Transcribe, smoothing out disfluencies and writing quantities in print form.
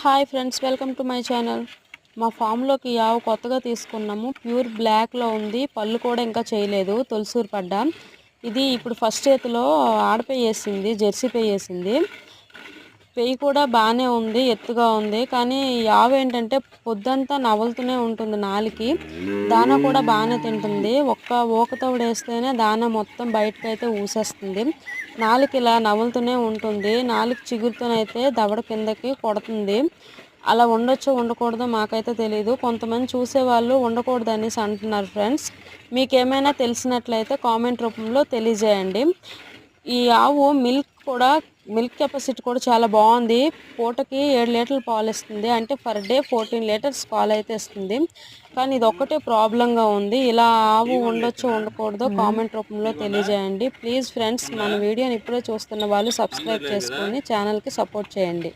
Hi friends, welcome to my channel. మా ఫామ్లోకి ఆవు కొత్తగా తీసుకున్నాము. ప్యూర్ బ్లాక్లో ఉంది. పళ్ళు కూడా ఇంకా చేయలేదు, తొలసూరు పడ్డ. ఇది ఇప్పుడు ఫస్ట్ చేతిలో ఆడపెయ్యి వేసింది, జెర్సీ పెయ్యి వేసింది. పెయ్యి కూడా బాగానే ఉంది, ఎత్తుగా ఉంది. కానీ ఈ ఆవు ఏంటంటే పొద్దంతా నవలుతూనే ఉంటుంది. నాలికి దానా కూడా బాగానే తింటుంది. ఒక్క ఊకతోడు వేస్తేనే దానా మొత్తం బయటకైతే ఊసేస్తుంది. నాలుక ఇలా నవ్వులుతూనే ఉంటుంది. నాలుక చిగురుతోనైతే దవడ కిందకి కొడుతుంది. అలా ఉండొచ్చో ఉండకూడదో మాకైతే తెలియదు. కొంతమంది చూసేవాళ్ళు ఉండకూడదు అనేసి అంటున్నారు. ఫ్రెండ్స్, మీకేమైనా తెలిసినట్లయితే కామెంట్ రూపంలో తెలియజేయండి. ఈ ఆవు మిల్క్ కెపాసిటీ కూడా చాలా బాగుంది. పూటకి 7 లీటర్లు పాలు ఇస్తుంది. అంటే పర్ డే 14 లీటర్స్ పాలు అయితే ఇస్తుంది. కానీ ఇది ఒక్కటే ప్రాబ్లంగా ఉంది. ఇలా ఆవు ఉండొచ్చో ఉండకూడదో కామెంట్ రూపంలో తెలియజేయండి. ప్లీజ్ ఫ్రెండ్స్, మన వీడియోని ఇప్పుడే చూస్తున్న వాళ్ళు సబ్స్క్రైబ్ చేసుకొని ఛానల్కి సపోర్ట్ చేయండి.